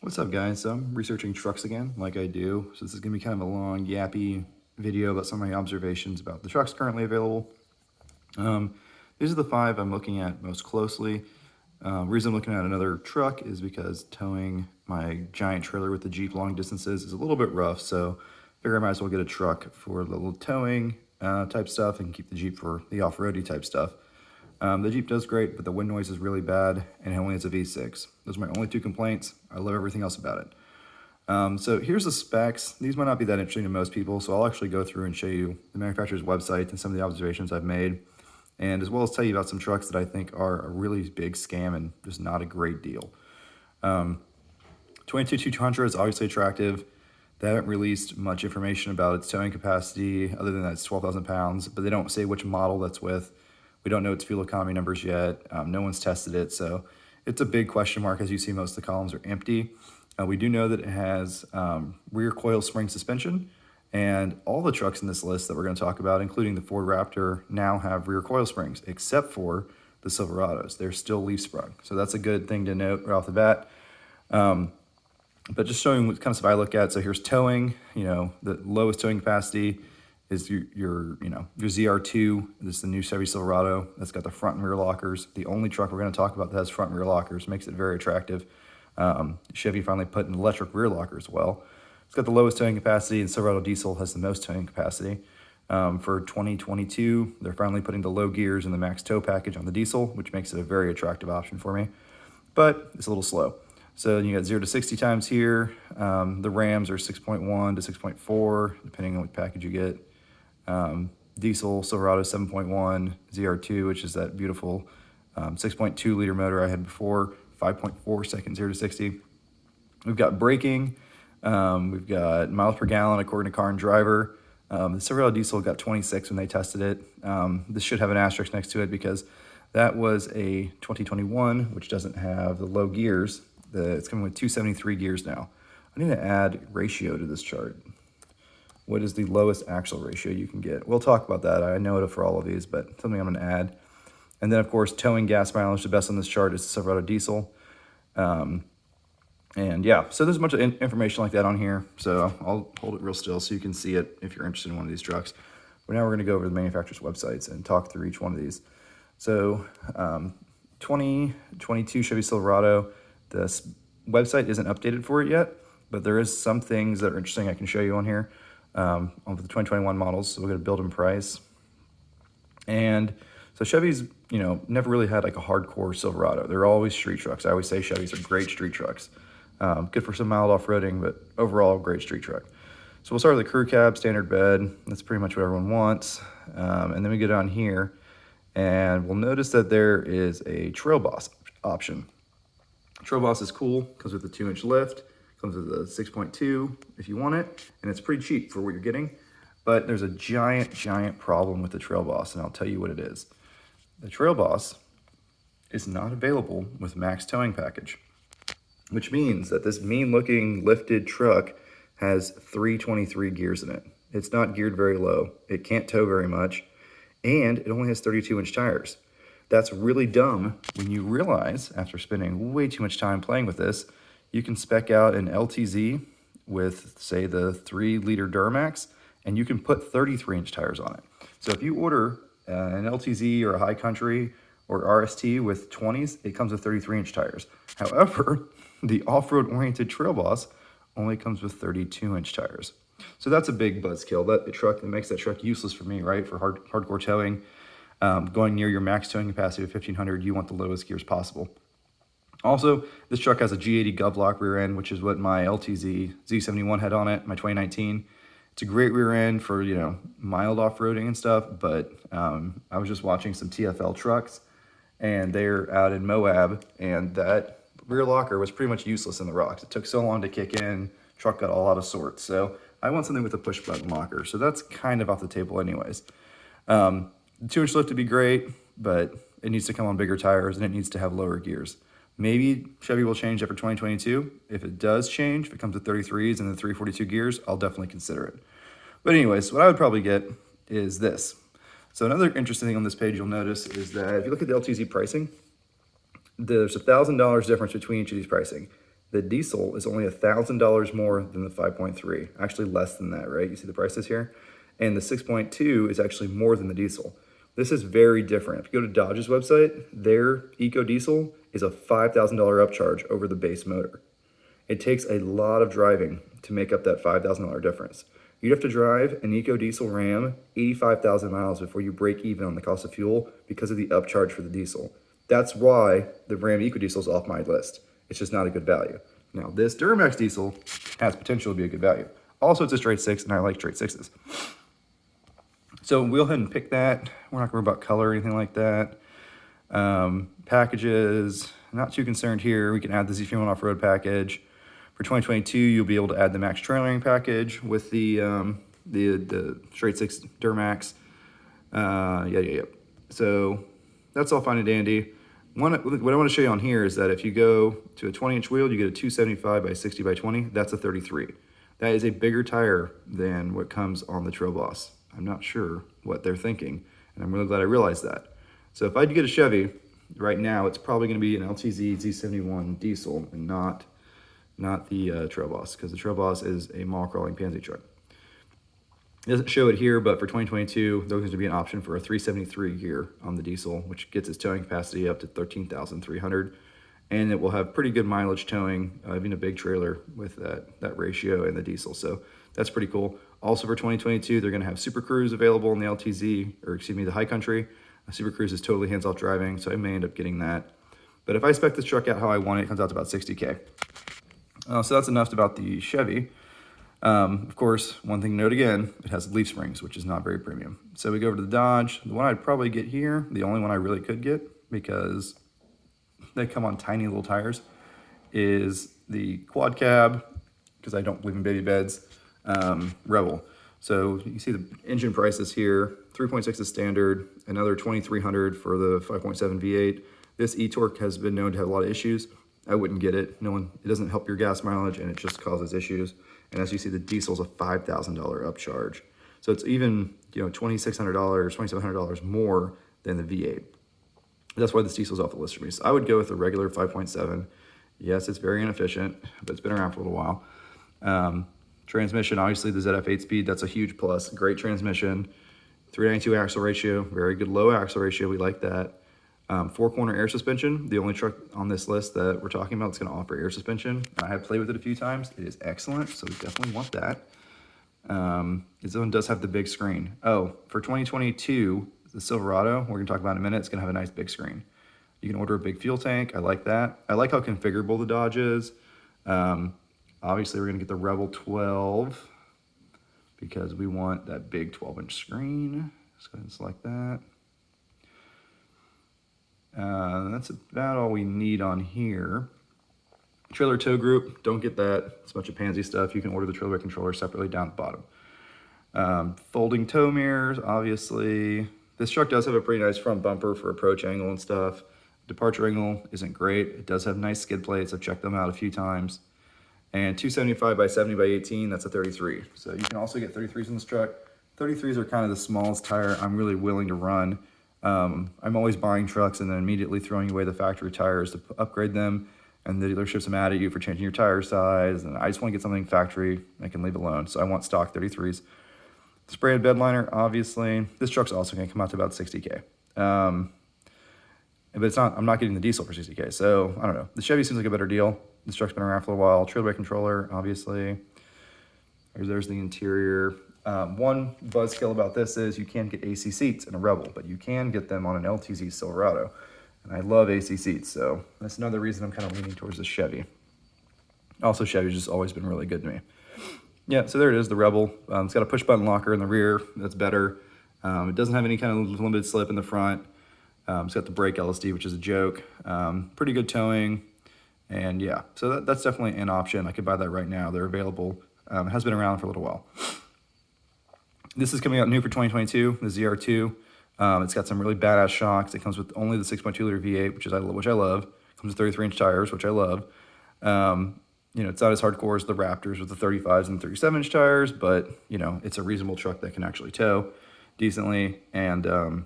What's up, guys? So I'm researching trucks again, like I do. So this is going to be kind of a long, yappy video about some of my observations about the trucks currently available. These are the 5 I'm looking at most closely. Reason I'm looking at another truck is because towing my giant trailer with the Jeep long distances is a little bit rough, so I figure I might as well get a truck for the little towing type stuff and keep the Jeep for the off-roady type stuff. The Jeep does great, but the wind noise is really bad, and it only has a V6. Those are my only 2 complaints. I love everything else about it. So here's the specs. These might not be that interesting to most people, so I'll actually go through and show you the manufacturer's website and some of the observations I've made, and as well as tell you about some trucks that I think are a really big scam and just not a great deal. 22200 is obviously attractive. They haven't released much information about its towing capacity other than that it's 12,000 pounds, but they don't say which model that's with. We don't know its fuel economy numbers yet. No one's tested it, so it's a big question mark. As you see, most of the columns are empty. We do know that it has rear coil spring suspension, and all the trucks in this list that we're going to talk about, including the Ford Raptor, now have rear coil springs, except for the Silverados. They're still leaf sprung, so that's a good thing to note right off the bat. But just showing what kind of stuff I look at. So here's towing. The lowest towing capacity is your ZR2. This is the new Chevy Silverado. That's got the front and rear lockers. The only truck we're going to talk about that has front and rear lockers, makes it very attractive. Chevy finally put an electric rear locker as well. It's got the lowest towing capacity, and Silverado diesel has the most towing capacity. For 2022, they're finally putting the low gears in the max tow package on the diesel, which makes it a very attractive option for me. But it's a little slow. So you got 0 to 60 times here. The Rams are 6.1 to 6.4, depending on what package you get. Diesel Silverado 7.1, ZR2, which is that beautiful 6.2 liter motor I had before, 5.4 seconds 0 to 60. We've got braking. We've got miles per gallon according to Car and Driver. The Silverado diesel got 26 when they tested it. This should have an asterisk next to it because that was a 2021, which doesn't have the low gears. It's coming with 273 gears now. I need to add ratio to this chart. What is the lowest axle ratio you can get? We'll talk about that. I know it for all of these, but something I'm going to add. And then, of course, towing gas mileage, the best on this chart is the Silverado diesel. And yeah, so there's a bunch of information like that on here. So I'll hold it real still so you can see it if you're interested in one of these trucks. But now we're going to go over the manufacturer's websites and talk through each one of these. So 2022 Chevy Silverado, this website isn't updated for it yet, but there is some things that are interesting I can show you on here. On the 2021 models, so we're going to build and price. And so Chevy's, never really had like a hardcore Silverado. They're always street trucks. I always say Chevys are great street trucks. Good for some mild off-roading, but overall, great street truck. So we'll start with the crew cab, standard bed. That's pretty much what everyone wants. And then we get down here, and we'll notice that there is a Trail Boss option. Trail Boss is cool, comes with a 2-inch lift, comes with a 6.2 if you want it, and it's pretty cheap for what you're getting. But there's a giant problem with the Trail Boss, and I'll tell you what it is. The Trail Boss is not available with max towing package, which means that this mean-looking lifted truck has 323 gears in it. It's not geared very low. It can't tow very much, and it only has 32-inch tires. That's really dumb when you realize, after spending way too much time playing with this, you can spec out an LTZ with, say, the 3-liter Duramax, and you can put 33-inch tires on it. So if you order an LTZ or a High Country or RST with 20s, it comes with 33-inch tires. However, the off-road oriented Trail Boss only comes with 32-inch tires. So that's a big buzzkill. That makes that truck useless for me, right? For hardcore towing. Going near your max towing capacity of 1500, you want the lowest gears possible. Also, this truck has a G80 Govlock rear end, which is what my LTZ Z71 had on it, my 2019. It's a great rear end for, mild off-roading and stuff, but I was just watching some TFL trucks, and they're out in Moab, and that rear locker was pretty much useless in the rocks. It took so long to kick in, truck got all out of sorts. So I want something with a push-button locker, so that's kind of off the table anyways. The 2-inch lift would be great, but it needs to come on bigger tires, and it needs to have lower gears. Maybe Chevy will change that for 2022. If it does change, if it comes with 33s and the 342 gears, I'll definitely consider it. But anyways, what I would probably get is this. So another interesting thing on this page you'll notice is that if you look at the LTZ pricing, there's $1,000 difference between each of these pricing. The diesel is only $1,000 more than the 5.3, actually less than that, right? You see the prices here? And the 6.2 is actually more than the diesel. This is very different. If you go to Dodge's website, their Eco Diesel is a $5,000 upcharge over the base motor. It takes a lot of driving to make up that $5,000 difference. You'd have to drive an Eco Diesel Ram 85,000 miles before you break even on the cost of fuel because of the upcharge for the diesel. That's why the Ram Eco Diesel is off my list. It's just not a good value. Now, this Duramax diesel has potential to be a good value. Also, it's a straight 6, and I like straight 6s. So we'll go ahead and pick that. We're not going to worry about color or anything like that. Packages, not too concerned here. We can add the Z1 off-road package. For 2022, you'll be able to add the max trailering package with the straight 6 Duramax. Yeah. So that's all fine and dandy. What I want to show you on here is that if you go to a 20-inch wheel, you get a 275 by 60 by 20. That's a 33. That is a bigger tire than what comes on the Trail Boss. I'm not sure what they're thinking, and I'm really glad I realized that. So if I get a Chevy, right now it's probably going to be an LTZ Z71 diesel and not the Trail Boss, because the Trail Boss is a mall crawling pansy truck. It doesn't show it here, but for 2022, there's going to be an option for a 373 gear on the diesel, which gets its towing capacity up to 13,300, and it will have pretty good mileage towing, even a big trailer with that ratio in the diesel. So that's pretty cool. Also for 2022, they're going to have Super Cruise available in the LTZ, or excuse me, the High Country. Super Cruise is totally hands-off driving, so I may end up getting that. But if I spec this truck out how I want it, it comes out to about 60K. So that's enough about the Chevy. Of course, one thing to note again, it has leaf springs, which is not very premium. So we go over to the Dodge. The one I'd probably get here, the only one I really could get, because they come on tiny little tires, is the quad cab, because I don't believe in baby beds, Rebel. So you see the engine prices here, 3.6 is standard, another 2,300 for the 5.7 V8. This e-torque has been known to have a lot of issues. I wouldn't get it. It doesn't help your gas mileage, and it just causes issues. And as you see, the diesel's a $5,000 upcharge. So it's even, $2,600, $2,700 more than the V8. That's why this diesel's off the list for me. So I would go with the regular 5.7. Yes, it's very inefficient, but it's been around for a little while. Transmission, obviously the ZF 8-speed, that's a huge plus. Great transmission. 392 axle ratio, very good low axle ratio. We like that. 4-corner air suspension, the only truck on this list that we're talking about that's going to offer air suspension. I have played with it a few times. It is excellent, so we definitely want that. This one does have the big screen. Oh, for 2022, the Silverado, we're going to talk about in a minute, it's going to have a nice big screen. You can order a big fuel tank. I like that. I like how configurable the Dodge is. Obviously, we're going to get the Rebel 12 because we want that big 12-inch screen. Let's go ahead and select that. That's about all we need on here. Trailer tow group, don't get that. It's a bunch of pansy stuff. You can order the trailer controller separately down at the bottom. Folding tow mirrors, obviously. This truck does have a pretty nice front bumper for approach angle and stuff. Departure angle isn't great. It does have nice skid plates. I've checked them out a few times. And 275 by 70 by 18, that's a 33. So you can also get 33s in this truck. 33s are kind of the smallest tire I'm really willing to run. I'm always buying trucks and then immediately throwing away the factory tires to upgrade them, and the dealerships are mad at you for changing your tire size, and I just want to get something factory I can leave alone. So I want stock 33s. Sprayed bed liner, obviously. This truck's also going to come out to about 60K. But it's not, I'm not getting the diesel for 60K, so I don't know. The Chevy seems like a better deal. This truck's been around for a while. Trailway controller, obviously. There's the interior. One buzzkill about this is you can't get AC seats in a Rebel, but you can get them on an LTZ Silverado. And I love AC seats, so that's another reason I'm kind of leaning towards the Chevy. Also, Chevy's just always been really good to me. Yeah, so there it is, the Rebel. It's got a push-button locker in the rear. That's better. It doesn't have any kind of limited slip in the front. It's got the brake LSD, which is a joke. Pretty good towing. And yeah, so that's definitely an option. I could buy that right now. They're available. It has been around for a little while. This is coming out new for 2022, the ZR2. It's got some really badass shocks. It comes with only the 6.2 liter V8, which I love. It comes with 33-inch tires, which I love. It's not as hardcore as the Raptors with the 35s and 37-inch tires, but it's a reasonable truck that can actually tow decently. And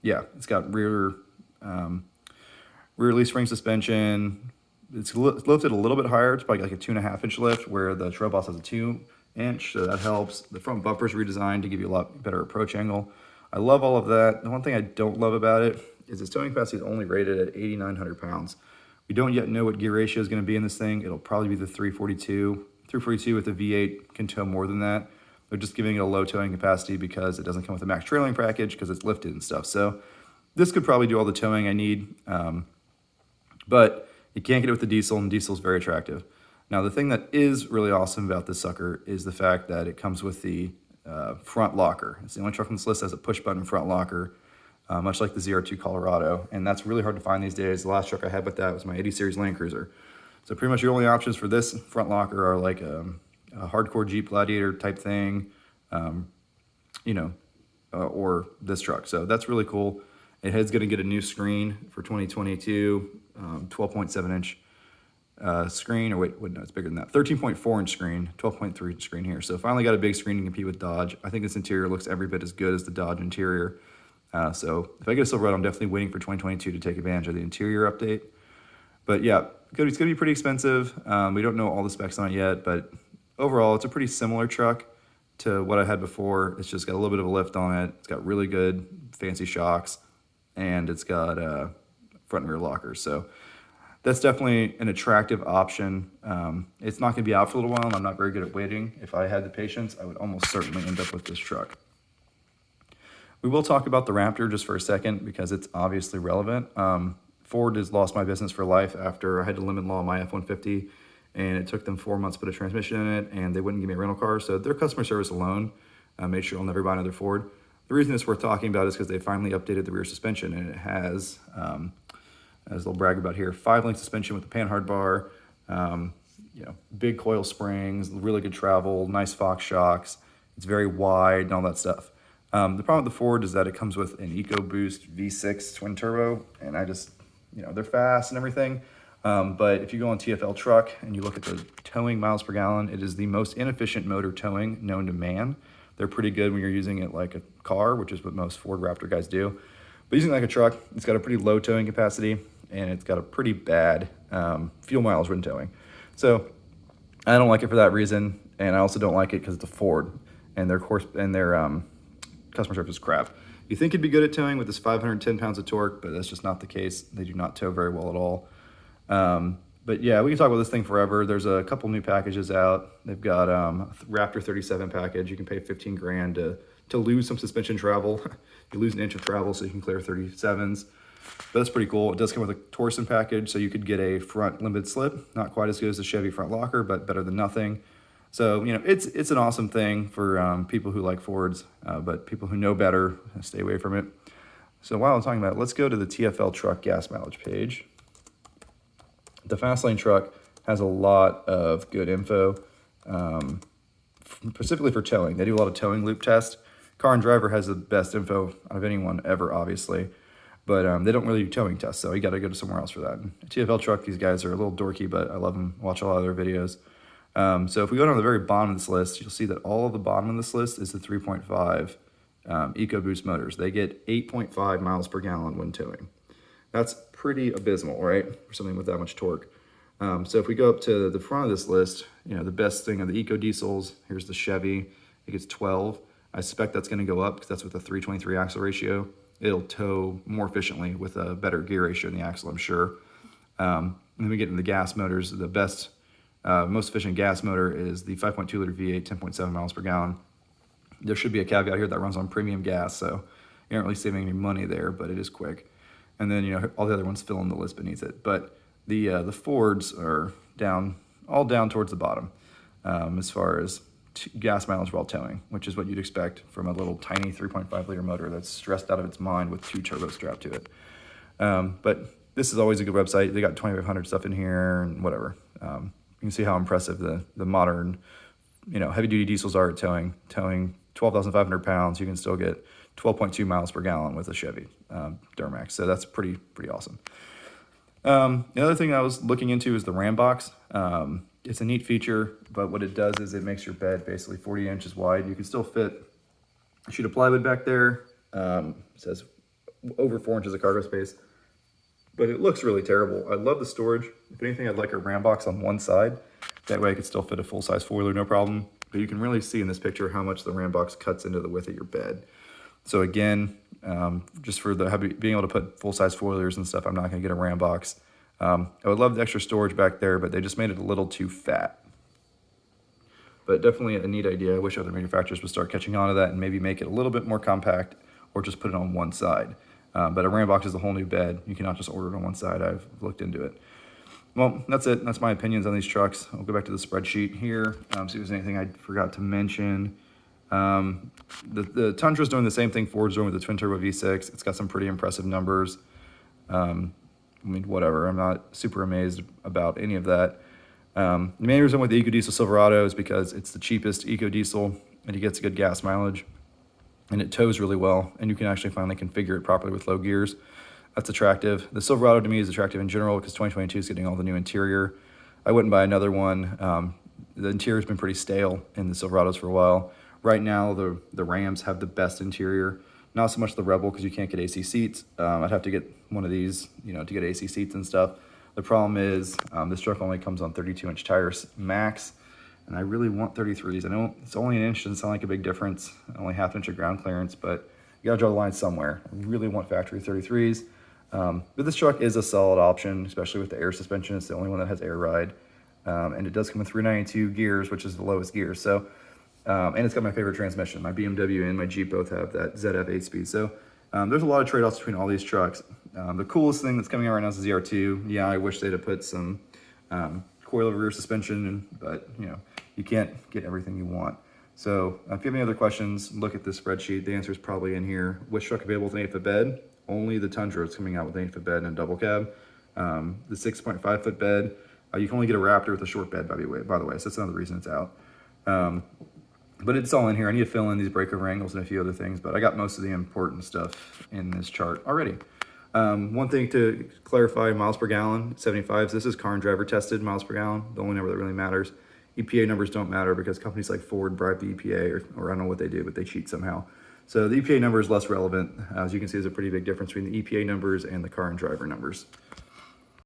yeah, it's got rear leaf spring suspension. It's lifted a little bit higher. It's probably like a 2.5-inch lift, where the Trail Boss has a 2-inch, so that helps. The front bumper's redesigned to give you a lot better approach angle. I love all of that. The one thing I don't love about it is its towing capacity is only rated at 8,900 pounds. We don't yet know what gear ratio is going to be in this thing. It'll probably be the 342. 342 with the V8 can tow more than that. They're just giving it a low towing capacity because it doesn't come with a max trailing package because it's lifted and stuff. So this could probably do all the towing I need, but you can't get it with the diesel, and diesel's very attractive. Now, the thing that is really awesome about this sucker is the fact that it comes with the front locker. It's the only truck on this list that has a push-button front locker, much like the ZR2 Colorado, and that's really hard to find these days. The last truck I had with that was my 80 Series Land Cruiser. So pretty much your only options for this front locker are like a hardcore Jeep Gladiator type thing, or this truck. So that's really cool. It's going to get a new screen for 2022, 12.7-inch screen, or wait, no, it's bigger than that. 13.4-inch screen, 12.3-inch screen here. So finally got a big screen to compete with Dodge. I think this interior looks every bit as good as the Dodge interior. So if I get a Silverado, I'm definitely waiting for 2022 to take advantage of the interior update. But yeah, it's going to be pretty expensive. We don't know all the specs on it yet, but overall, it's a pretty similar truck to what I had before. It's just got a little bit of a lift on it. It's got really good fancy shocks, and it's got front and rear lockers. So that's definitely an attractive option. It's not going to be out for a little while, and I'm not very good at waiting. If I had the patience, I would almost certainly end up with this truck. We will talk about the Raptor just for a second because it's obviously relevant. Ford has lost my business for life after I had to limit law my F-150, and it took them 4 months to put a transmission in it, and they wouldn't give me a rental car. So their customer service alone made sure I'll never buy another Ford. The reason it's worth talking about is because they finally updated the rear suspension, and it has, as they'll brag about here, 5-link suspension with a panhard bar, big coil springs, really good travel, nice Fox shocks. It's very wide and all that stuff. The problem with the Ford is that it comes with an EcoBoost V6 twin turbo, and I just, they're fast and everything. But if you go on TFL Truck and you look at the towing miles per gallon, it is the most inefficient motor towing known to man. They're pretty good when you're using it like a car, which is what most Ford Raptor guys do. But using it like a truck, it's got a pretty low towing capacity, and it's got a pretty bad fuel miles when towing. So I don't like it for that reason, and I also don't like it because it's a Ford, and their customer service is crap. You think it'd be good at towing with this 510 pounds of torque, but that's just not the case. They do not tow very well at all. But yeah, we can talk about this thing forever. There's a couple new packages out. They've got a Raptor 37 package. You can pay $15,000 to lose some suspension travel. You lose an inch of travel so you can clear 37s. But that's pretty cool. It does come with a Torsen package, so you could get a front limited slip. Not quite as good as the Chevy front locker, but better than nothing. So, it's an awesome thing for people who like Fords, but people who know better, stay away from it. So while I'm talking about it, let's go to the TFL Truck gas mileage page. The Fastlane truck has a lot of good info, specifically for towing. They do a lot of towing loop tests. Car and Driver has the best info out of anyone ever, obviously, but they don't really do towing tests, so you got to go to somewhere else for that. TFL Truck, these guys are a little dorky, but I love them. Watch a lot of their videos. So if we go down to the very bottom of this list, you'll see that all of the bottom of this list is the 3.5 EcoBoost motors. They get 8.5 miles per gallon when towing. That's pretty abysmal, right, for something with that much torque. So if we go up to the front of this list, the best thing are the Eco Diesels. Here's the Chevy. It gets 12. I suspect that's going to go up because that's with a 323 axle ratio. It'll tow more efficiently with a better gear ratio in the axle, I'm sure. And then we get into the gas motors. The best, most efficient gas motor is the 5.2 liter V8, 10.7 miles per gallon. There should be a caveat here that runs on premium gas, so you aren't really saving any money there, but it is quick. And then, all the other ones fill in the list beneath it. But the Fords are all down towards the bottom as far as gas mileage while towing, which is what you'd expect from a little tiny 3.5 liter motor that's stressed out of its mind with 2 turbos strapped to it. But this is always a good website. They got 2,500 stuff in here and whatever. You can see how impressive the modern, heavy duty diesels are at towing 12,500 pounds. You can still get 12.2 miles per gallon with a Chevy Duramax. So that's pretty awesome. The other thing I was looking into is the Ram box. It's a neat feature, but what it does is it makes your bed basically 40 inches wide. You can still fit a sheet of plywood back there. It says over 4 inches of cargo space. but it looks really terrible. I love the storage. If anything, I'd like a Ram box on one side. That way I could still fit a full-size four-wheeler, no problem. But you can really see in this picture how much the Ram box cuts into the width of your bed. So again, just for being able to put full-size four-wheelers and stuff, I'm not gonna get a Ram box. I would love the extra storage back there, but they just made it a little too fat. But definitely a neat idea. I wish other manufacturers would start catching on to that and maybe make it a little bit more compact or just put it on one side. But a Ram box is a whole new bed. You cannot just order it on one side. I've looked into it. Well, that's it. That's my opinions on these trucks. I'll go back to the spreadsheet here, see if there's anything I forgot to mention. The Tundra's doing the same thing Ford's doing with the twin turbo V6. It's got some pretty impressive numbers. I mean, whatever. I'm not super amazed about any of that. The main reason with the EcoDiesel Silverado is because it's the cheapest EcoDiesel and it gets good gas mileage and it tows really well, and you can actually finally configure it properly with low gears. That's attractive. The Silverado to me is attractive in general because 2022 is getting all the new interior. I wouldn't buy another one. The interior's been pretty stale in the Silverados for a while. Right now, the Rams have the best interior. Not so much the Rebel because you can't get AC seats. I'd have to get one of these, to get AC seats and stuff. The problem is this truck only comes on 32-inch tires max, and I really want 33s. I know it's only an inch, doesn't sound like a big difference, only half inch of ground clearance, but you gotta draw the line somewhere. I really want factory 33s. But this truck is a solid option, especially with the air suspension. It's the only one that has air ride. And it does come with 392 gears, which is the lowest gear. So, and it's got my favorite transmission. My BMW and my Jeep both have that ZF 8-speed. So there's a lot of trade-offs between all these trucks. The coolest thing that's coming out right now is the ZR2. Yeah, I wish they'd have put some coilover rear suspension, but you can't get everything you want. So if you have any other questions, look at this spreadsheet. The answer is probably in here. Which truck available with an 8-foot bed? Only the Tundra is coming out with an 8-foot bed and a double cab. The 6.5-foot bed, you can only get a Raptor with a short bed, by the way, so that's another reason it's out. But it's all in here. I need to fill in these breakover angles and a few other things, but I got most of the important stuff in this chart already. One thing to clarify, miles per gallon, 75s. This is car and driver tested miles per gallon, the only number that really matters. EPA numbers don't matter because companies like Ford bribe the EPA, or I don't know what they do, but they cheat somehow. So the EPA number is less relevant. As you can see, there's a pretty big difference between the EPA numbers and the car and driver numbers.